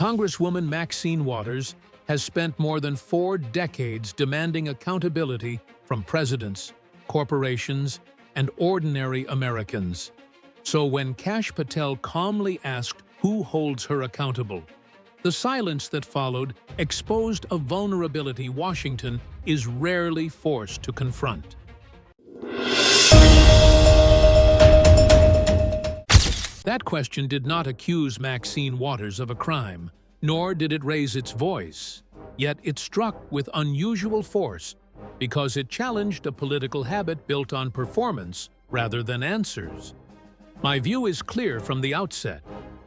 Congresswoman Maxine Waters has spent more than 4 decades demanding accountability from presidents, corporations, and ordinary Americans. So when Kash Patel calmly asked who holds her accountable, the silence that followed exposed a vulnerability Washington is rarely forced to confront. That question did not accuse Maxine Waters of a crime, nor did it raise its voice. Yet it struck with unusual force because it challenged a political habit built on performance rather than answers. My view is clear from the outset.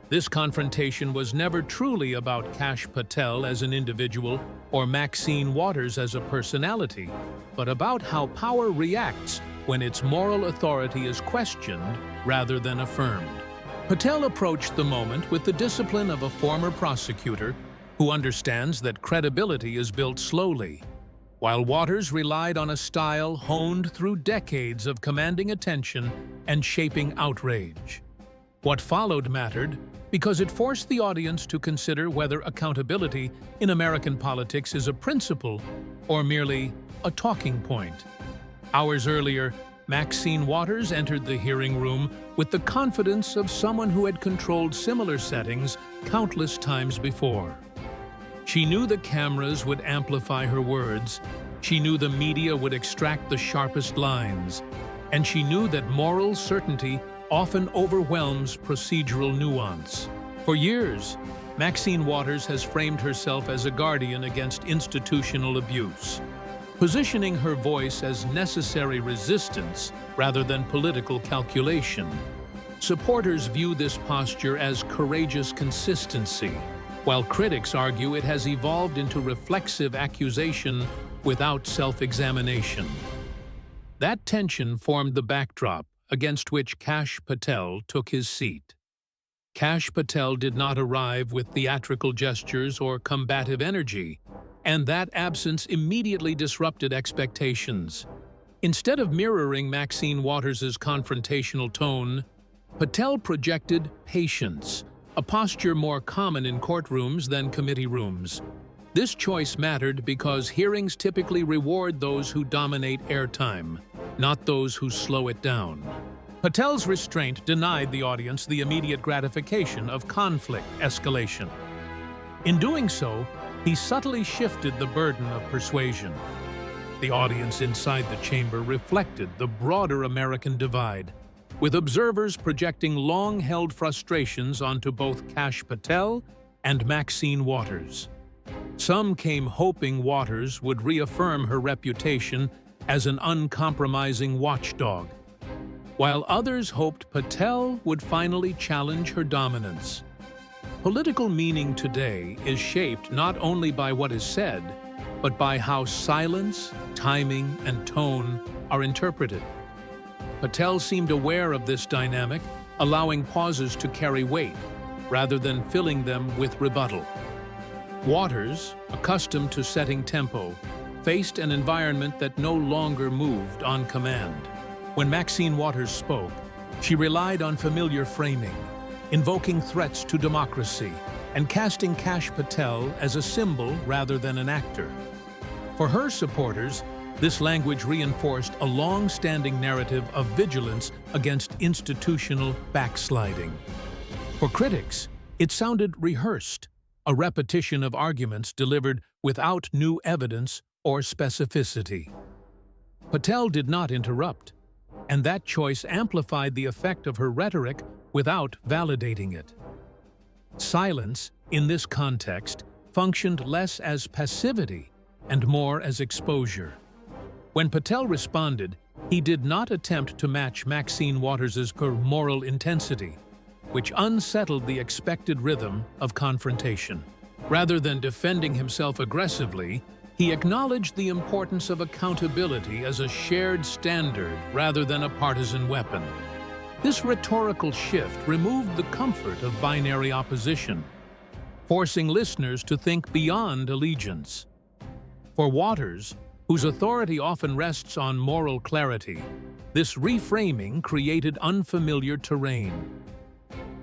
This confrontation was never truly about Kash Patel as an individual or Maxine Waters as a personality, but about how power reacts when its moral authority is questioned rather than affirmed. Patel approached the moment with the discipline of a former prosecutor who understands that credibility is built slowly, while Waters relied on a style honed through decades of commanding attention and shaping outrage. What followed mattered because it forced the audience to consider whether accountability in American politics is a principle or merely a talking point. Hours earlier, Maxine Waters entered the hearing room with the confidence of someone who had controlled similar settings countless times before. She knew the cameras would amplify her words, she knew the media would extract the sharpest lines, and she knew that moral certainty often overwhelms procedural nuance. For years, Maxine Waters has framed herself as a guardian against institutional abuse, positioning her voice as necessary resistance rather than political calculation. Supporters view this posture as courageous consistency, while critics argue it has evolved into reflexive accusation without self-examination. That tension formed the backdrop against which Kash Patel took his seat. Kash Patel did not arrive with theatrical gestures or combative energy, and that absence immediately disrupted expectations. Instead of mirroring Maxine Waters' confrontational tone, Patel projected patience, a posture more common in courtrooms than committee rooms. This choice mattered because hearings typically reward those who dominate airtime, not those who slow it down. Patel's restraint denied the audience the immediate gratification of conflict escalation. In doing so, he subtly shifted the burden of persuasion. The audience inside the chamber reflected the broader American divide, with observers projecting long-held frustrations onto both Kash Patel and Maxine Waters. Some came hoping Waters would reaffirm her reputation as an uncompromising watchdog, while others hoped Patel would finally challenge her dominance. Political meaning today is shaped not only by what is said, but by how silence, timing, and tone are interpreted. Patel seemed aware of this dynamic, allowing pauses to carry weight, rather than filling them with rebuttal. Waters, accustomed to setting tempo, faced an environment that no longer moved on command. When Maxine Waters spoke, she relied on familiar framing, invoking threats to democracy, and casting Kash Patel as a symbol rather than an actor. For her supporters, this language reinforced a long-standing narrative of vigilance against institutional backsliding. For critics, it sounded rehearsed, a repetition of arguments delivered without new evidence or specificity. Patel did not interrupt, and that choice amplified the effect of her rhetoric without validating it. Silence, in this context, functioned less as passivity and more as exposure. When Patel responded, he did not attempt to match Maxine Waters' moral intensity, which unsettled the expected rhythm of confrontation. Rather than defending himself aggressively, he acknowledged the importance of accountability as a shared standard rather than a partisan weapon. This rhetorical shift removed the comfort of binary opposition, forcing listeners to think beyond allegiance. For Waters, whose authority often rests on moral clarity, this reframing created unfamiliar terrain.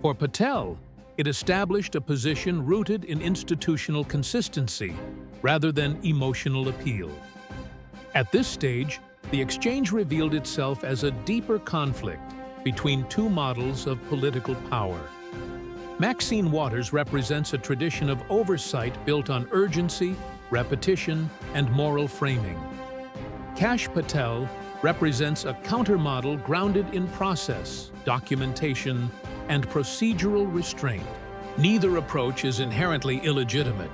For Patel, it established a position rooted in institutional consistency rather than emotional appeal. At this stage, the exchange revealed itself as a deeper conflict between two models of political power. Maxine Waters represents a tradition of oversight built on urgency, repetition, and moral framing. Kash Patel represents a countermodel grounded in process, documentation, and procedural restraint. Neither approach is inherently illegitimate,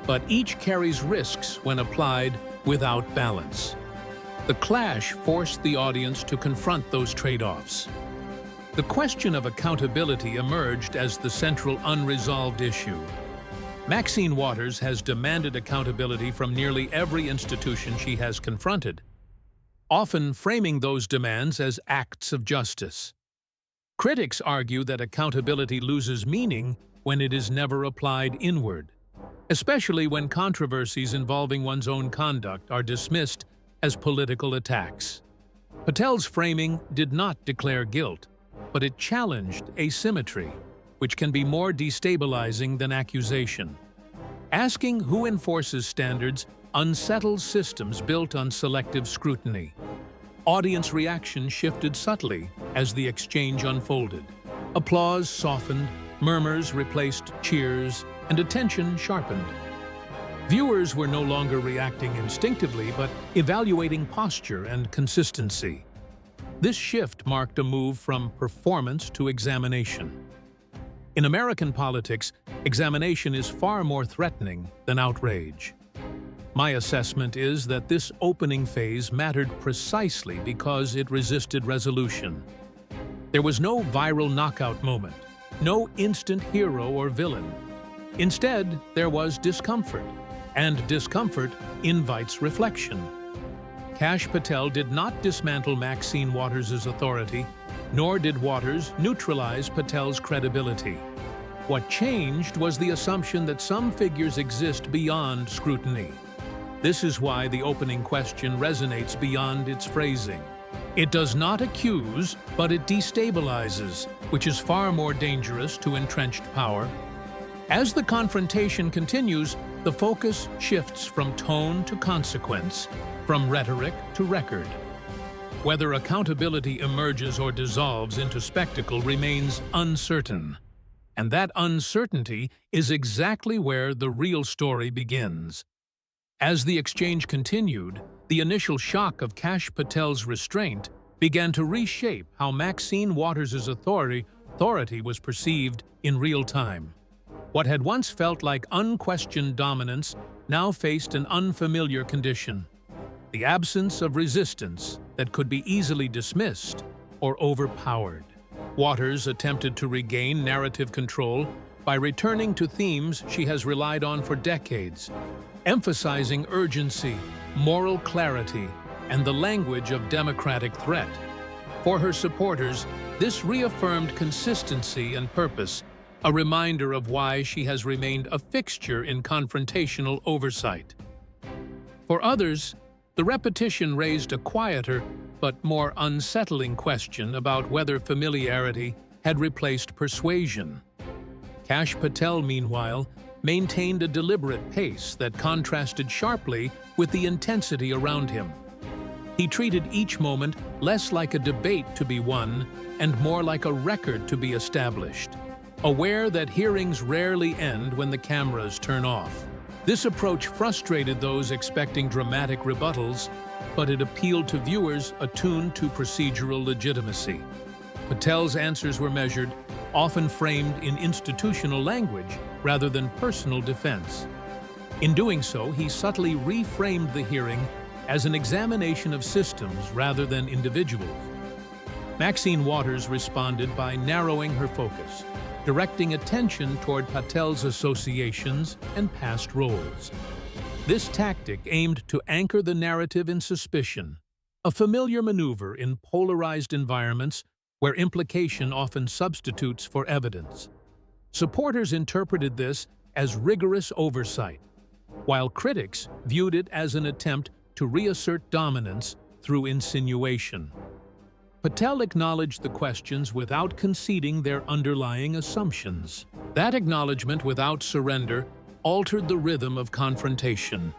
but each carries risks when applied without balance. The clash forced the audience to confront those trade-offs. The question of accountability emerged as the central unresolved issue. Maxine Waters has demanded accountability from nearly every institution she has confronted, often framing those demands as acts of justice. Critics argue that accountability loses meaning when it is never applied inward, especially when controversies involving one's own conduct are dismissed as political attacks. Patel's framing did not declare guilt, but it challenged asymmetry, which can be more destabilizing than accusation. Asking who enforces standards unsettles systems built on selective scrutiny. Audience reaction shifted subtly as the exchange unfolded. Applause softened, murmurs replaced cheers, and attention sharpened. Viewers were no longer reacting instinctively, but evaluating posture and consistency. This shift marked a move from performance to examination. In American politics, examination is far more threatening than outrage. My assessment is that this opening phase mattered precisely because it resisted resolution. There was no viral knockout moment, no instant hero or villain. Instead, there was discomfort, and discomfort invites reflection. Kash Patel did not dismantle Maxine Waters' authority, nor did Waters neutralize Patel's credibility. What changed was the assumption that some figures exist beyond scrutiny. This is why the opening question resonates beyond its phrasing. It does not accuse, but it destabilizes, which is far more dangerous to entrenched power. As the confrontation continues, the focus shifts from tone to consequence, from rhetoric to record. Whether accountability emerges or dissolves into spectacle remains uncertain. And that uncertainty is exactly where the real story begins. As the exchange continued, the initial shock of Kash Patel's restraint began to reshape how Maxine Waters' authority was perceived in real time. What had once felt like unquestioned dominance now faced an unfamiliar condition: the absence of resistance that could be easily dismissed or overpowered. Waters attempted to regain narrative control by returning to themes she has relied on for decades, emphasizing urgency, moral clarity, and the language of democratic threat. For her supporters, this reaffirmed consistency and purpose, a reminder of why she has remained a fixture in confrontational oversight. For others, the repetition raised a quieter but more unsettling question about whether familiarity had replaced persuasion. Kash Patel, meanwhile, maintained a deliberate pace that contrasted sharply with the intensity around him. He treated each moment less like a debate to be won and more like a record to be established, aware that hearings rarely end when the cameras turn off. This approach frustrated those expecting dramatic rebuttals, but it appealed to viewers attuned to procedural legitimacy. Patel's answers were measured, often framed in institutional language rather than personal defense. In doing so, he subtly reframed the hearing as an examination of systems rather than individuals. Maxine Waters responded by narrowing her focus, directing attention toward Patel's associations and past roles. This tactic aimed to anchor the narrative in suspicion, a familiar maneuver in polarized environments where implication often substitutes for evidence. Supporters interpreted this as rigorous oversight, while critics viewed it as an attempt to reassert dominance through insinuation. Patel acknowledged the questions without conceding their underlying assumptions. That acknowledgement without surrender altered the rhythm of confrontation.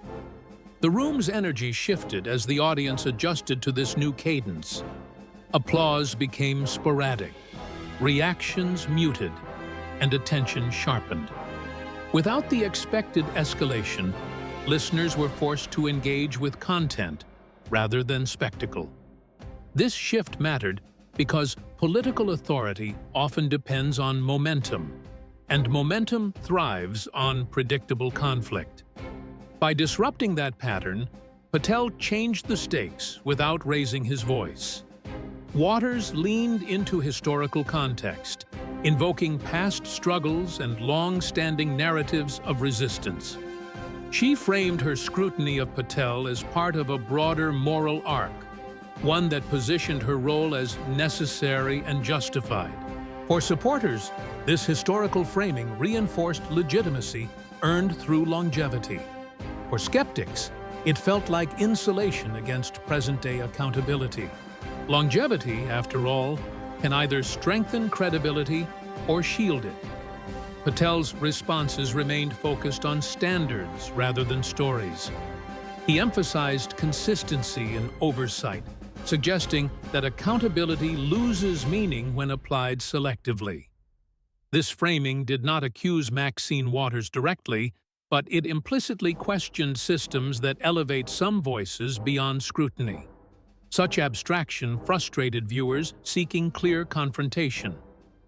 The room's energy shifted as the audience adjusted to this new cadence. Applause became sporadic, reactions muted, and attention sharpened. Without the expected escalation, listeners were forced to engage with content rather than spectacle. This shift mattered because political authority often depends on momentum, and momentum thrives on predictable conflict. By disrupting that pattern, Patel changed the stakes without raising his voice. Waters leaned into historical context, invoking past struggles and long-standing narratives of resistance. She framed her scrutiny of Patel as part of a broader moral arc, one that positioned her role as necessary and justified. For supporters, this historical framing reinforced legitimacy earned through longevity. For skeptics, it felt like insulation against present-day accountability. Longevity, after all, can either strengthen credibility or shield it. Patel's responses remained focused on standards rather than stories. He emphasized consistency and oversight, suggesting that accountability loses meaning when applied selectively. This framing did not accuse Maxine Waters directly, but it implicitly questioned systems that elevate some voices beyond scrutiny. Such abstraction frustrated viewers seeking clear confrontation.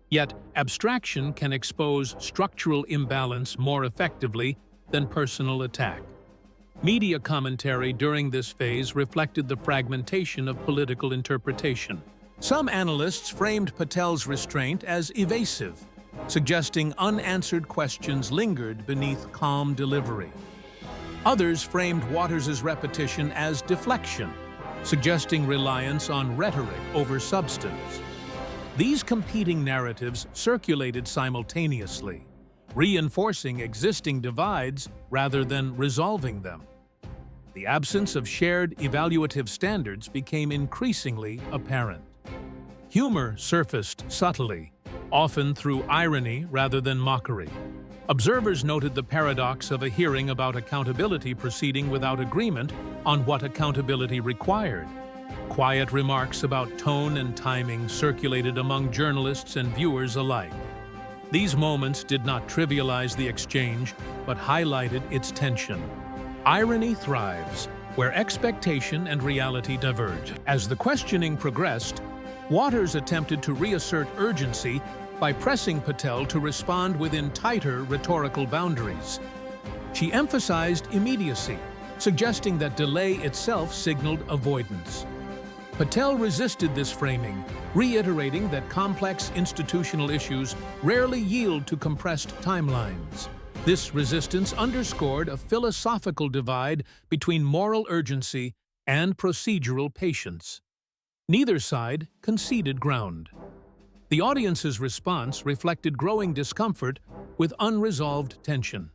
Yet, abstraction can expose structural imbalance more effectively than personal attack. Media commentary during this phase reflected the fragmentation of political interpretation. Some analysts framed Patel's restraint as evasive, suggesting unanswered questions lingered beneath calm delivery. Others framed Waters' repetition as deflection, suggesting reliance on rhetoric over substance. These competing narratives circulated simultaneously, reinforcing existing divides rather than resolving them. The absence of shared evaluative standards became increasingly apparent. Humor surfaced subtly, often through irony rather than mockery. Observers noted the paradox of a hearing about accountability proceeding without agreement on what accountability required. Quiet remarks about tone and timing circulated among journalists and viewers alike. These moments did not trivialize the exchange, but highlighted its tension. Irony thrives where expectation and reality diverge. As the questioning progressed, Waters attempted to reassert urgency by pressing Patel to respond within tighter rhetorical boundaries. She emphasized immediacy, suggesting that delay itself signaled avoidance. Patel resisted this framing, reiterating that complex institutional issues rarely yield to compressed timelines. This resistance underscored a philosophical divide between moral urgency and procedural patience. Neither side conceded ground. The audience's response reflected growing discomfort with unresolved tension.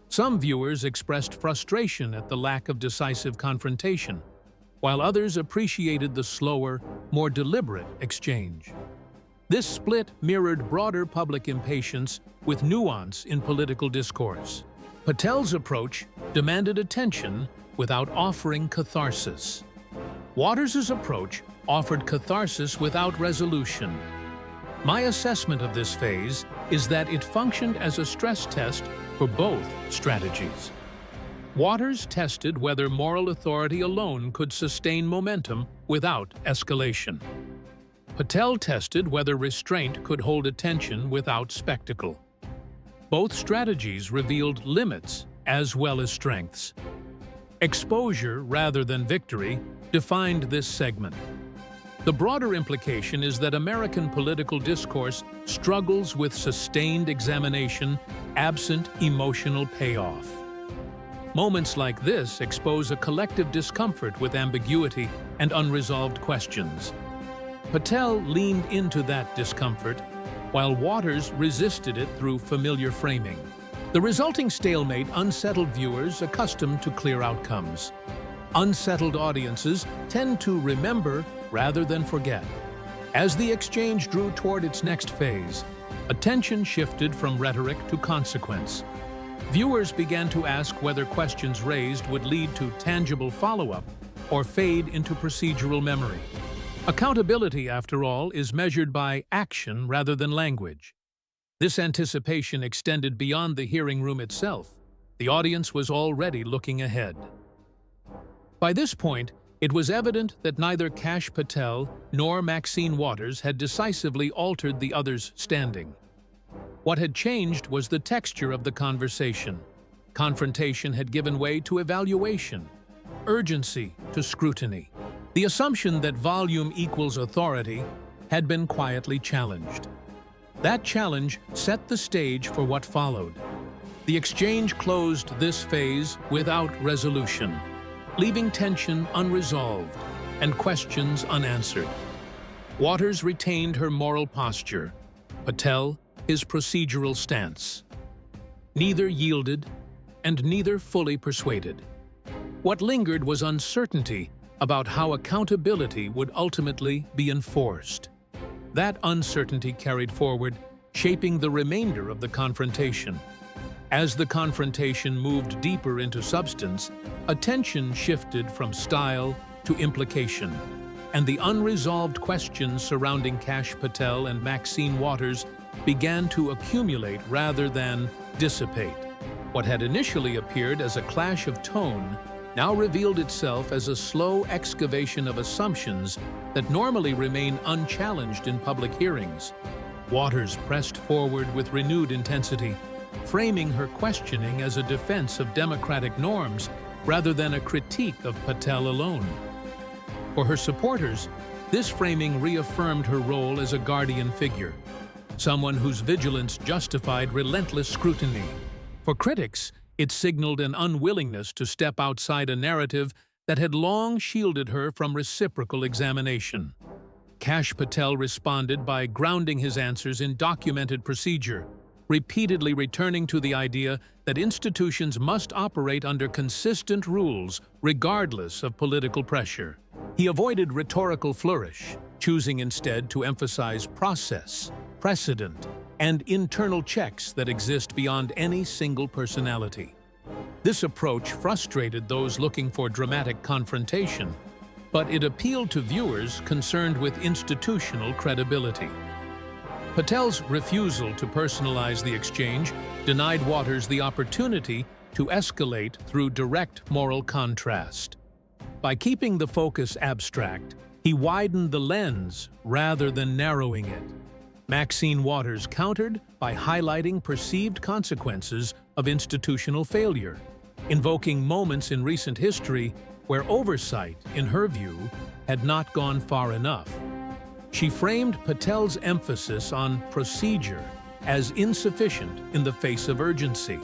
Some viewers expressed frustration at the lack of decisive confrontation, while others appreciated the slower, more deliberate exchange. This split mirrored broader public impatience with nuance in political discourse. Patel's approach demanded attention without offering catharsis. Waters' approach offered catharsis without resolution. My assessment of this phase is that it functioned as a stress test for both strategies. Waters tested whether moral authority alone could sustain momentum without escalation. Patel tested whether restraint could hold attention without spectacle. Both strategies revealed limits as well as strengths. Exposure rather than victory defined this segment. The broader implication is that American political discourse struggles with sustained examination absent emotional payoff. Moments like this expose a collective discomfort with ambiguity and unresolved questions. Patel leaned into that discomfort, while Waters resisted it through familiar framing. The resulting stalemate unsettled viewers accustomed to clear outcomes. Unsettled audiences tend to remember rather than forget. As the exchange drew toward its next phase, attention shifted from rhetoric to consequence. Viewers began to ask whether questions raised would lead to tangible follow-up or fade into procedural memory. Accountability, after all, is measured by action rather than language. This anticipation extended beyond the hearing room itself. The audience was already looking ahead. By this point, it was evident that neither Kash Patel nor Maxine Waters had decisively altered the other's standing. What had changed was the texture of the conversation. Confrontation had given way to evaluation, urgency to scrutiny. The assumption that volume equals authority had been quietly challenged. That challenge set the stage for what followed. The exchange closed this phase without resolution, leaving tension unresolved and questions unanswered. Waters retained her moral posture, Patel his procedural stance. Neither yielded, and neither fully persuaded. What lingered was uncertainty about how accountability would ultimately be enforced. That uncertainty carried forward, shaping the remainder of the confrontation. As the confrontation moved deeper into substance, attention shifted from style to implication, and the unresolved questions surrounding Kash Patel and Maxine Waters began to accumulate rather than dissipate. What had initially appeared as a clash of tone now revealed itself as a slow excavation of assumptions that normally remain unchallenged in public hearings. Waters pressed forward with renewed intensity, framing her questioning as a defense of democratic norms rather than a critique of Patel alone. For her supporters, this framing reaffirmed her role as a guardian figure, someone whose vigilance justified relentless scrutiny. For critics, it signaled an unwillingness to step outside a narrative that had long shielded her from reciprocal examination. Kash Patel responded by grounding his answers in documented procedure, repeatedly returning to the idea that institutions must operate under consistent rules regardless of political pressure. He avoided rhetorical flourish, choosing instead to emphasize process, precedent, and internal checks that exist beyond any single personality. This approach frustrated those looking for dramatic confrontation, but it appealed to viewers concerned with institutional credibility. Patel's refusal to personalize the exchange denied Waters the opportunity to escalate through direct moral contrast. By keeping the focus abstract, he widened the lens rather than narrowing it. Maxine Waters countered by highlighting perceived consequences of institutional failure, invoking moments in recent history where oversight, in her view, had not gone far enough. She framed Patel's emphasis on procedure as insufficient in the face of urgency,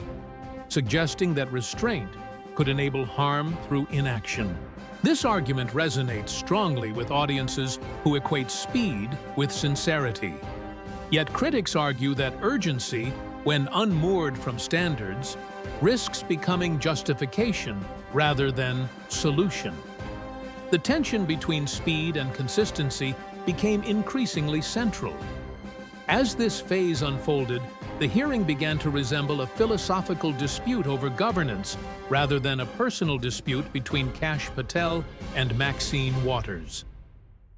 suggesting that restraint could enable harm through inaction. This argument resonates strongly with audiences who equate speed with sincerity. Yet critics argue that urgency, when unmoored from standards, risks becoming justification rather than solution. The tension between speed and consistency became increasingly central. As this phase unfolded, the hearing began to resemble a philosophical dispute over governance rather than a personal dispute between Kash Patel and Maxine Waters.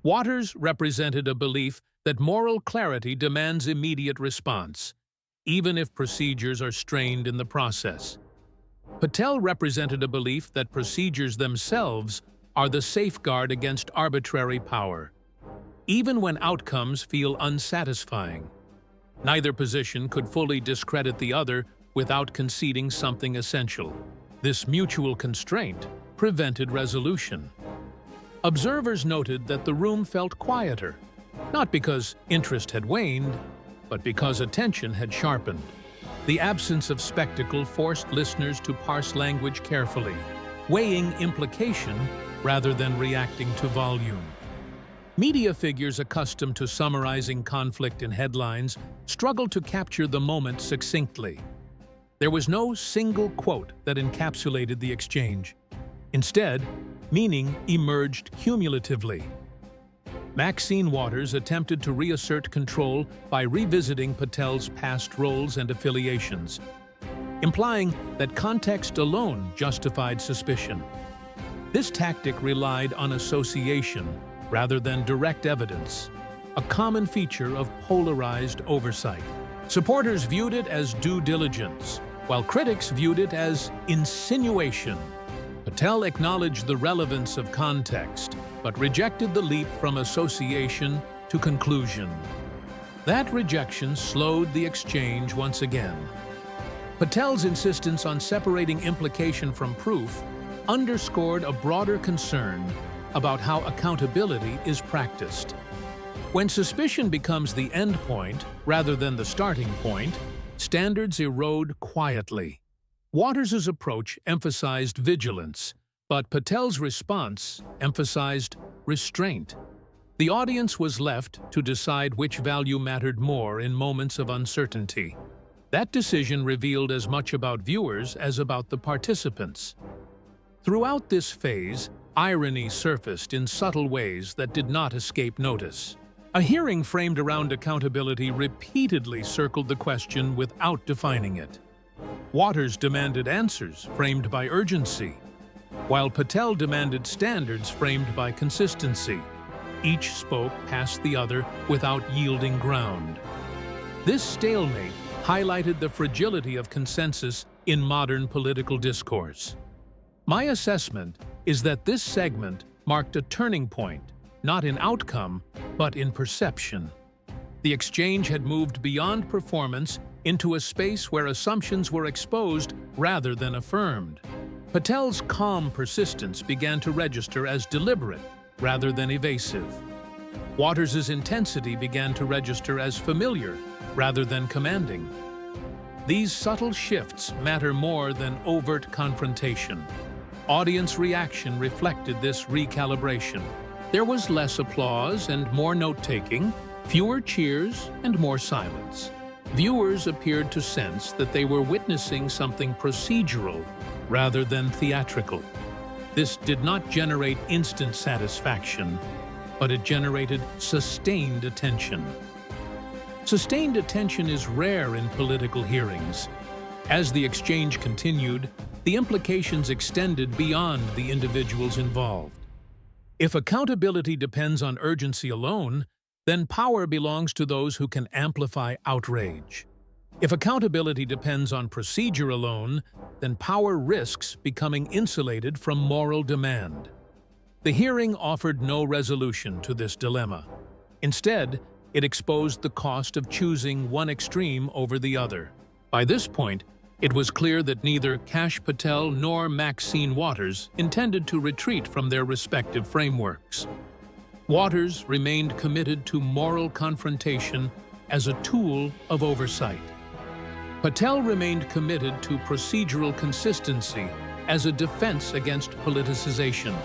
Waters represented a belief that moral clarity demands immediate response, even if procedures are strained in the process. Patel represented a belief that procedures themselves are the safeguard against arbitrary power, even when outcomes feel unsatisfying. Neither position could fully discredit the other without conceding something essential. This mutual constraint prevented resolution. Observers noted that the room felt quieter, not because interest had waned, but because attention had sharpened. The absence of spectacle forced listeners to parse language carefully, weighing implication rather than reacting to volume. Media figures accustomed to summarizing conflict in headlines struggled to capture the moment succinctly. There was no single quote that encapsulated the exchange. Instead, meaning emerged cumulatively. Maxine Waters attempted to reassert control by revisiting Patel's past roles and affiliations, implying that context alone justified suspicion. This tactic relied on association rather than direct evidence, a common feature of polarized oversight. Supporters viewed it as due diligence, while critics viewed it as insinuation. Patel acknowledged the relevance of context, but rejected the leap from association to conclusion. That rejection slowed the exchange once again. Patel's insistence on separating implication from proof underscored a broader concern about how accountability is practiced. When suspicion becomes the end point rather than the starting point, standards erode quietly. Waters's approach emphasized vigilance, but Patel's response emphasized restraint. The audience was left to decide which value mattered more in moments of uncertainty. That decision revealed as much about viewers as about the participants. Throughout this phase, irony surfaced in subtle ways that did not escape notice. A hearing framed around accountability repeatedly circled the question without defining it. Waters demanded answers framed by urgency, while Patel demanded standards framed by consistency. Each spoke past the other without yielding ground. This stalemate highlighted the fragility of consensus in modern political discourse. My assessment is that this segment marked a turning point, not in outcome, but in perception. The exchange had moved beyond performance into a space where assumptions were exposed rather than affirmed. Patel's calm persistence began to register as deliberate rather than evasive. Waters's intensity began to register as familiar rather than commanding. These subtle shifts matter more than overt confrontation. Audience reaction reflected this recalibration. There was less applause and more note-taking, fewer cheers and more silence. Viewers appeared to sense that they were witnessing something procedural rather than theatrical. This did not generate instant satisfaction, but it generated sustained attention. Sustained attention is rare in political hearings. As the exchange continued, the implications extended beyond the individuals involved. If accountability depends on urgency alone, then power belongs to those who can amplify outrage. If accountability depends on procedure alone, then power risks becoming insulated from moral demand. The hearing offered no resolution to this dilemma. Instead, it exposed the cost of choosing one extreme over the other. By this point, it was clear that neither Kash Patel nor Maxine Waters intended to retreat from their respective frameworks. Waters remained committed to moral confrontation as a tool of oversight. Patel remained committed to procedural consistency as a defense against politicization.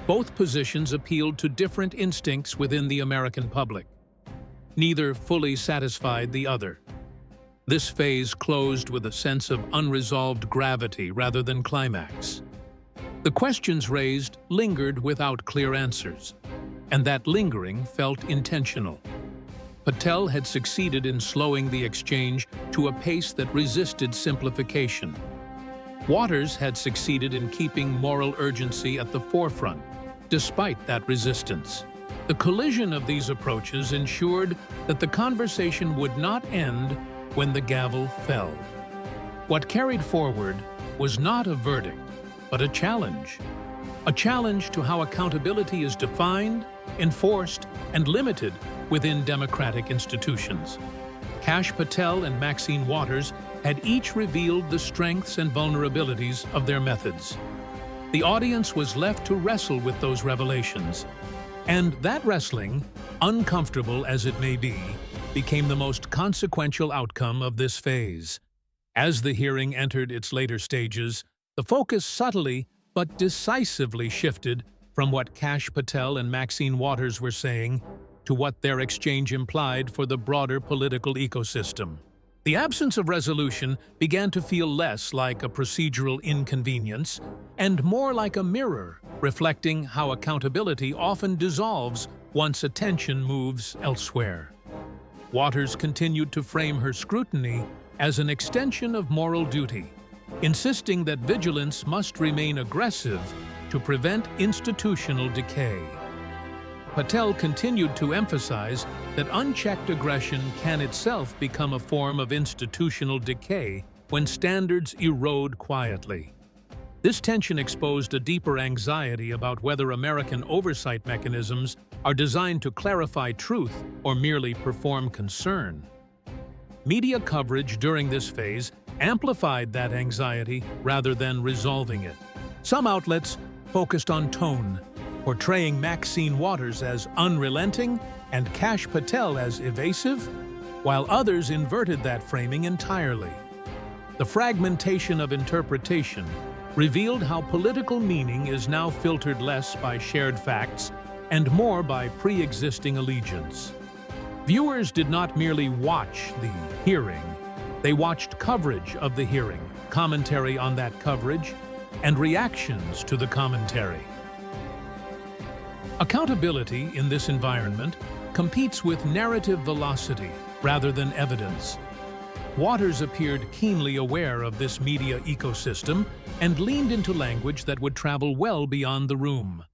Both positions appealed to different instincts within the American public. Neither fully satisfied the other. This phase closed with a sense of unresolved gravity rather than climax. The questions raised lingered without clear answers, and that lingering felt intentional. Patel had succeeded in slowing the exchange to a pace that resisted simplification. Waters had succeeded in keeping moral urgency at the forefront, despite that resistance. The collision of these approaches ensured that the conversation would not end when the gavel fell. What carried forward was not a verdict, but a challenge. A challenge to how accountability is defined, enforced, and limited within democratic institutions. Kash Patel and Maxine Waters had each revealed the strengths and vulnerabilities of their methods. The audience was left to wrestle with those revelations. And that wrestling, uncomfortable as it may be, became the most consequential outcome of this phase. As the hearing entered its later stages, the focus subtly but decisively shifted from what Kash Patel and Maxine Waters were saying to what their exchange implied for the broader political ecosystem. The absence of resolution began to feel less like a procedural inconvenience and more like a mirror reflecting how accountability often dissolves once attention moves elsewhere. Waters continued to frame her scrutiny as an extension of moral duty, insisting that vigilance must remain aggressive to prevent institutional decay. Patel continued to emphasize that unchecked aggression can itself become a form of institutional decay when standards erode quietly. This tension exposed a deeper anxiety about whether American oversight mechanisms are designed to clarify truth or merely perform concern. Media coverage during this phase amplified that anxiety rather than resolving it. Some outlets focused on tone, portraying Maxine Waters as unrelenting and Kash Patel as evasive, while others inverted that framing entirely. The fragmentation of interpretation revealed how political meaning is now filtered less by shared facts and more by pre-existing allegiance. Viewers did not merely watch the hearing, they watched coverage of the hearing, commentary on that coverage, and reactions to the commentary. Accountability in this environment competes with narrative velocity rather than evidence. Waters appeared keenly aware of this media ecosystem and leaned into language that would travel well beyond the room.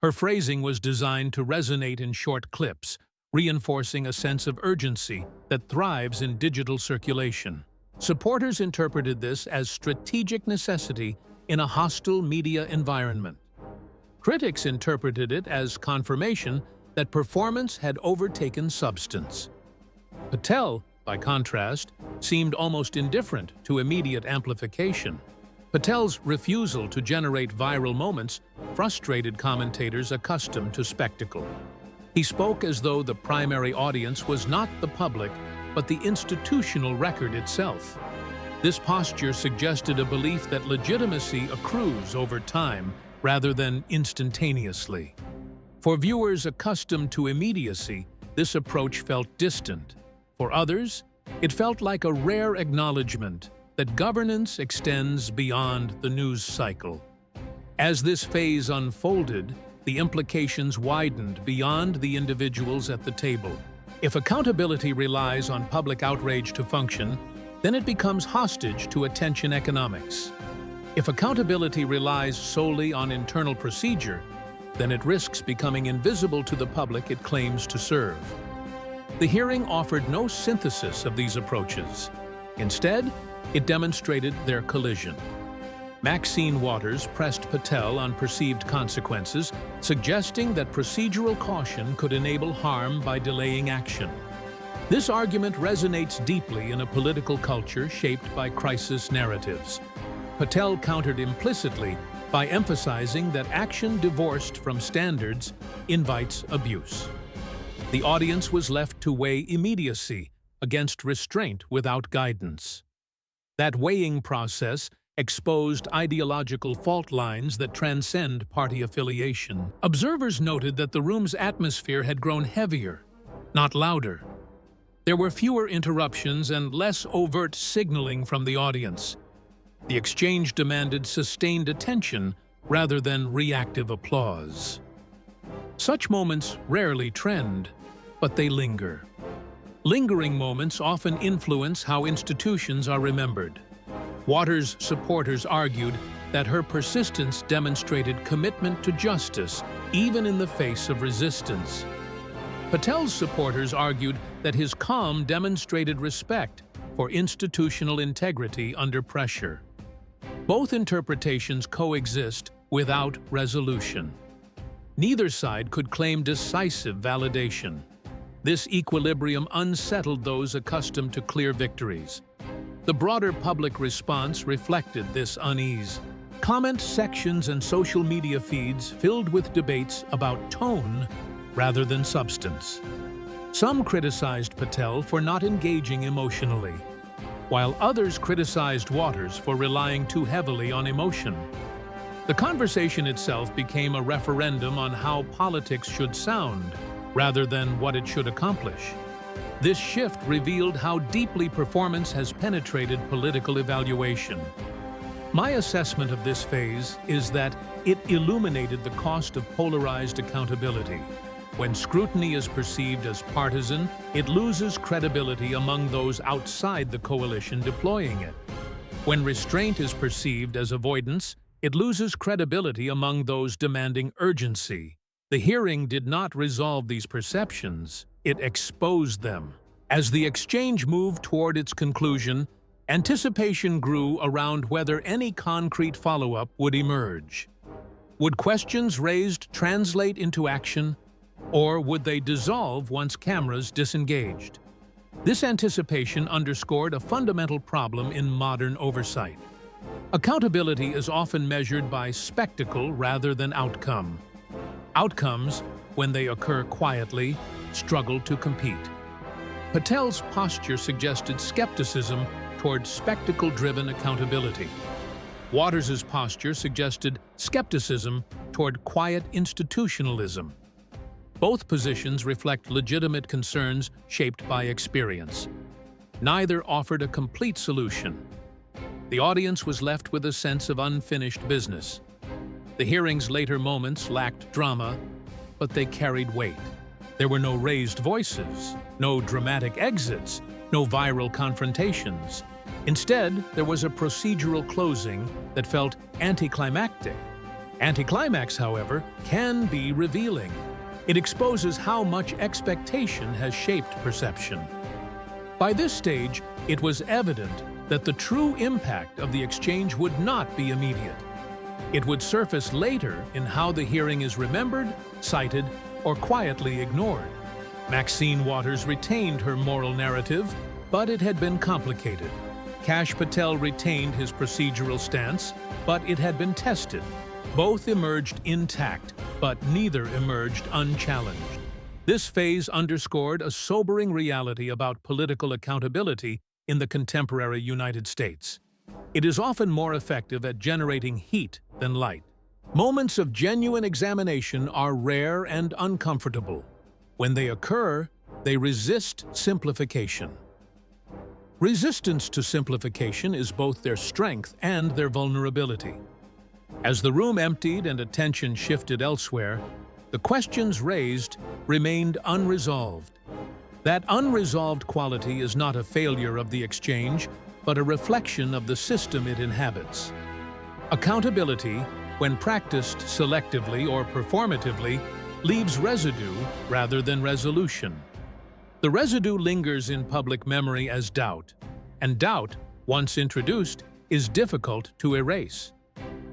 Her phrasing was designed to resonate in short clips, reinforcing a sense of urgency that thrives in digital circulation. Supporters interpreted this as strategic necessity in a hostile media environment. Critics interpreted it as confirmation that performance had overtaken substance. Patel, by contrast, seemed almost indifferent to immediate amplification. Patel's refusal to generate viral moments frustrated commentators accustomed to spectacle. He spoke as though the primary audience was not the public, but the institutional record itself. This posture suggested a belief that legitimacy accrues over time rather than instantaneously. For viewers accustomed to immediacy, this approach felt distant. For others, it felt like a rare acknowledgement that governance extends beyond the news cycle. As this phase unfolded, the implications widened beyond the individuals at the table. If accountability relies on public outrage to function, then it becomes hostage to attention economics. If accountability relies solely on internal procedure, then it risks becoming invisible to the public it claims to serve. The hearing offered no synthesis of these approaches. Instead, it demonstrated their collision. Maxine Waters pressed Patel on perceived consequences, suggesting that procedural caution could enable harm by delaying action. This argument resonates deeply in a political culture shaped by crisis narratives. Patel countered implicitly by emphasizing that action divorced from standards invites abuse. The audience was left to weigh immediacy against restraint without guidance. That weighing process exposed ideological fault lines that transcend party affiliation. Observers noted that the room's atmosphere had grown heavier, not louder. There were fewer interruptions and less overt signaling from the audience. The exchange demanded sustained attention rather than reactive applause. Such moments rarely trend, but they linger. Lingering moments often influence how institutions are remembered. Waters' supporters argued that her persistence demonstrated commitment to justice, even in the face of resistance. Patel's supporters argued that his calm demonstrated respect for institutional integrity under pressure. Both interpretations coexist without resolution. Neither side could claim decisive validation. This equilibrium unsettled those accustomed to clear victories. The broader public response reflected this unease. Comment sections and social media feeds filled with debates about tone rather than substance. Some criticized Patel for not engaging emotionally, while others criticized Waters for relying too heavily on emotion. The conversation itself became a referendum on how politics should sound, rather than what it should accomplish. This shift revealed how deeply performance has penetrated political evaluation. My assessment of this phase is that it illuminated the cost of polarized accountability. When scrutiny is perceived as partisan, it loses credibility among those outside the coalition deploying it. When restraint is perceived as avoidance, it loses credibility among those demanding urgency. The hearing did not resolve these perceptions, it exposed them. As the exchange moved toward its conclusion, anticipation grew around whether any concrete follow-up would emerge. Would questions raised translate into action, or would they dissolve once cameras disengaged? This anticipation underscored a fundamental problem in modern oversight. Accountability is often measured by spectacle rather than outcome. Outcomes, when they occur quietly, struggle to compete. Patel's posture suggested skepticism toward spectacle-driven accountability. Waters's posture suggested skepticism toward quiet institutionalism. Both positions reflect legitimate concerns shaped by experience. Neither offered a complete solution. The audience was left with a sense of unfinished business. The hearing's later moments lacked drama, but they carried weight. There were no raised voices, no dramatic exits, no viral confrontations. Instead, there was a procedural closing that felt anticlimactic. Anticlimax, however, can be revealing. It exposes how much expectation has shaped perception. By this stage, it was evident that the true impact of the exchange would not be immediate. It would surface later in how the hearing is remembered, cited, or quietly ignored. Maxine Waters retained her moral narrative, but it had been complicated. Kash Patel retained his procedural stance, but it had been tested. Both emerged intact, but neither emerged unchallenged. This phase underscored a sobering reality about political accountability in the contemporary United States. It is often more effective at generating heat than light. Moments of genuine examination are rare and uncomfortable. When they occur, they resist simplification. Resistance to simplification is both their strength and their vulnerability. As the room emptied and attention shifted elsewhere, the questions raised remained unresolved. That unresolved quality is not a failure of the exchange, but a reflection of the system it inhabits. Accountability, when practiced selectively or performatively, leaves residue rather than resolution. The residue lingers in public memory as doubt, and doubt, once introduced, is difficult to erase.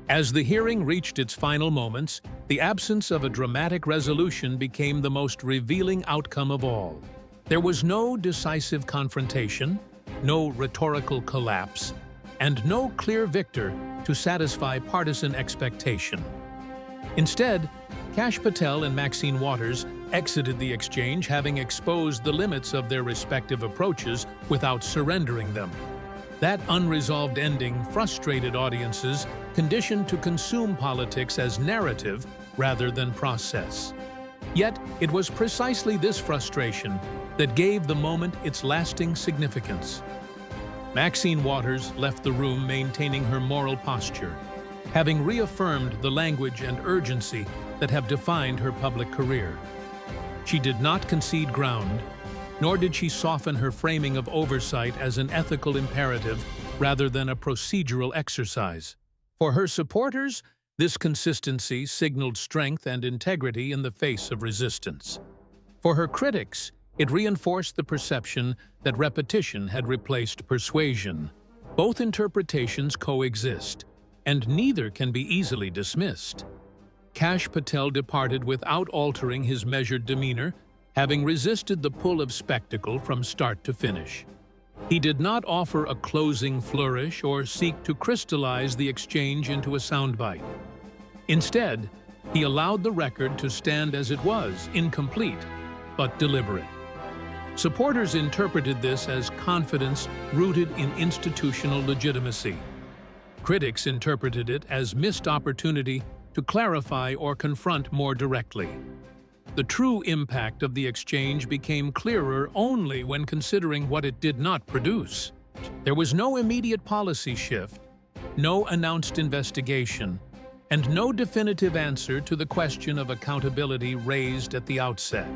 As the hearing reached its final moments, the absence of a dramatic resolution became the most revealing outcome of all. There was no decisive confrontation, no rhetorical collapse, and no clear victor to satisfy partisan expectation. Instead, Kash Patel and Maxine Waters exited the exchange having exposed the limits of their respective approaches without surrendering them. That unresolved ending frustrated audiences conditioned to consume politics as narrative rather than process. Yet, it was precisely this frustration that gave the moment its lasting significance. Maxine Waters left the room maintaining her moral posture, having reaffirmed the language and urgency that have defined her public career. She did not concede ground, nor did she soften her framing of oversight as an ethical imperative rather than a procedural exercise. For her supporters, this consistency signaled strength and integrity in the face of resistance. For her critics, it reinforced the perception that repetition had replaced persuasion. Both interpretations coexist, and neither can be easily dismissed. Kash Patel departed without altering his measured demeanor, having resisted the pull of spectacle from start to finish. He did not offer a closing flourish or seek to crystallize the exchange into a soundbite. Instead, he allowed the record to stand as it was, incomplete, but deliberate. Supporters interpreted this as confidence rooted in institutional legitimacy. Critics interpreted it as missed opportunity to clarify or confront more directly. The true impact of the exchange became clearer only when considering what it did not produce. There was no immediate policy shift, no announced investigation, and no definitive answer to the question of accountability raised at the outset.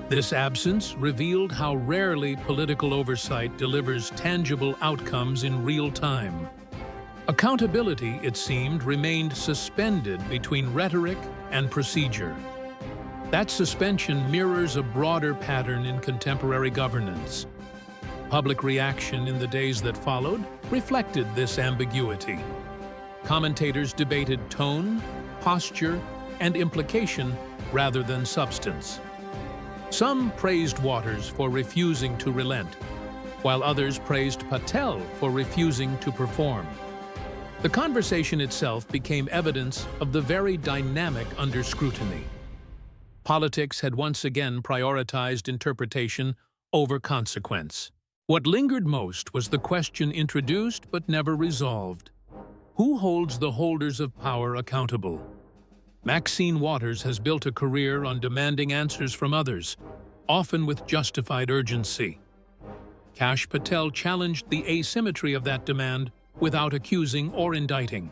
This absence revealed how rarely political oversight delivers tangible outcomes in real time. Accountability, it seemed, remained suspended between rhetoric and procedure. That suspension mirrors a broader pattern in contemporary governance. Public reaction in the days that followed reflected this ambiguity. Commentators debated tone, posture, and implication rather than substance. Some praised Waters for refusing to relent, while others praised Patel for refusing to perform. The conversation itself became evidence of the very dynamic under scrutiny. Politics had once again prioritized interpretation over consequence. What lingered most was the question introduced but never resolved. Who holds the holders of power accountable? Maxine Waters has built a career on demanding answers from others, often with justified urgency. Kash Patel challenged the asymmetry of that demand without accusing or indicting.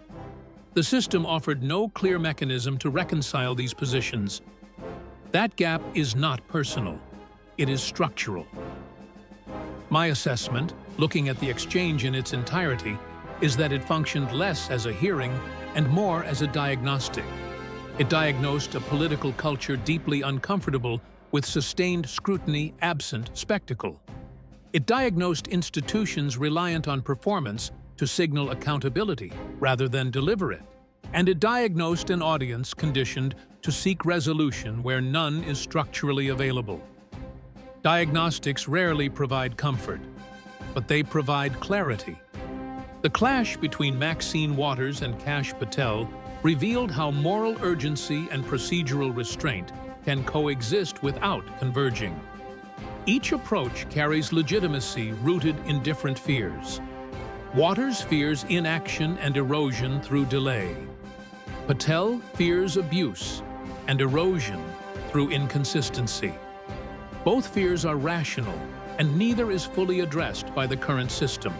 The system offered no clear mechanism to reconcile these positions. That gap is not personal, it is structural. My assessment, looking at the exchange in its entirety, is that it functioned less as a hearing and more as a diagnostic. It diagnosed a political culture deeply uncomfortable with sustained scrutiny absent spectacle. It diagnosed institutions reliant on performance to signal accountability rather than deliver it. And it diagnosed an audience conditioned to seek resolution where none is structurally available. Diagnostics rarely provide comfort, but they provide clarity. The clash between Maxine Waters and Kash Patel revealed how moral urgency and procedural restraint can coexist without converging. Each approach carries legitimacy rooted in different fears. Waters fears inaction and erosion through delay. Patel fears abuse and erosion through inconsistency. Both fears are rational, and neither is fully addressed by the current system.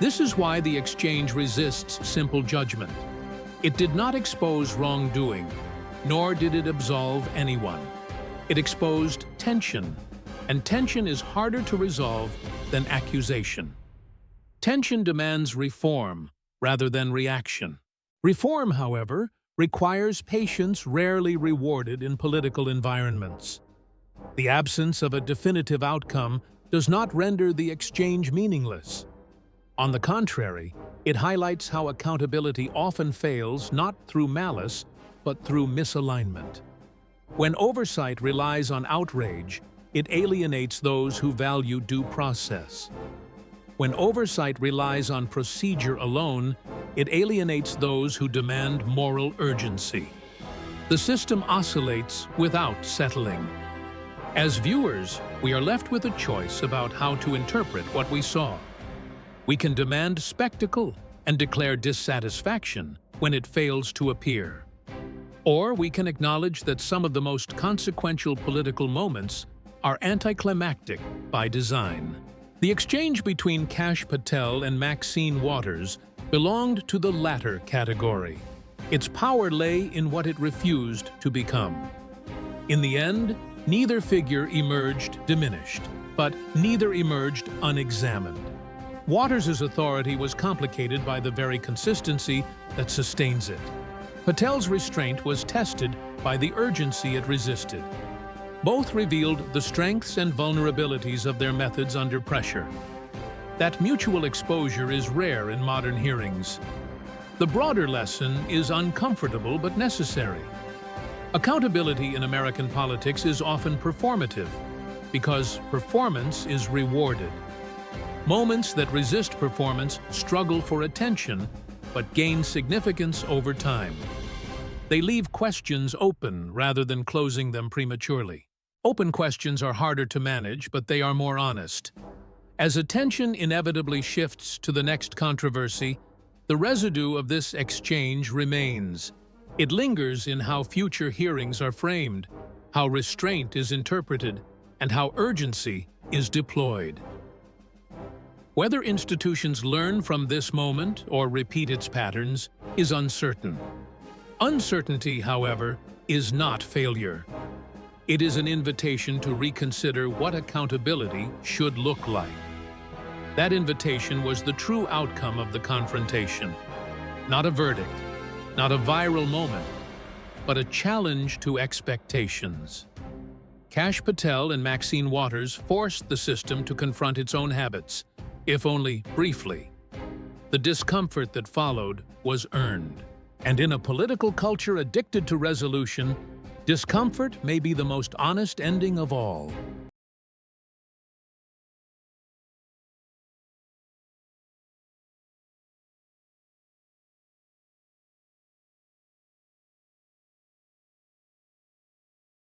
This is why the exchange resists simple judgment. It did not expose wrongdoing, nor did it absolve anyone. It exposed tension, and tension is harder to resolve than accusation. Tension demands reform rather than reaction. Reform, however, requires patience rarely rewarded in political environments. The absence of a definitive outcome does not render the exchange meaningless. On the contrary, it highlights how accountability often fails not through malice, but through misalignment. When oversight relies on outrage, it alienates those who value due process. When oversight relies on procedure alone, it alienates those who demand moral urgency. The system oscillates without settling. As viewers, we are left with a choice about how to interpret what we saw. We can demand spectacle and declare dissatisfaction when it fails to appear. Or we can acknowledge that some of the most consequential political moments are anticlimactic by design. The exchange between Kash Patel and Maxine Waters belonged to the latter category. Its power lay in what it refused to become. In the end, neither figure emerged diminished, but neither emerged unexamined. Waters' authority was complicated by the very consistency that sustains it. Patel's restraint was tested by the urgency it resisted. Both revealed the strengths and vulnerabilities of their methods under pressure. That mutual exposure is rare in modern hearings. The broader lesson is uncomfortable but necessary. Accountability in American politics is often performative, because performance is rewarded. Moments that resist performance struggle for attention, but gain significance over time. They leave questions open rather than closing them prematurely. Open questions are harder to manage, but they are more honest. As attention inevitably shifts to the next controversy, the residue of this exchange remains. It lingers in how future hearings are framed, how restraint is interpreted, and how urgency is deployed. Whether institutions learn from this moment or repeat its patterns is uncertain. Uncertainty, however, is not failure. It is an invitation to reconsider what accountability should look like. That invitation was the true outcome of the confrontation. Not a verdict, not a viral moment, but a challenge to expectations. Kash Patel and Maxine forced the system to confront its own habits, if only briefly. The discomfort that followed was earned. And in a political culture addicted to resolution, discomfort may be the most honest ending of all.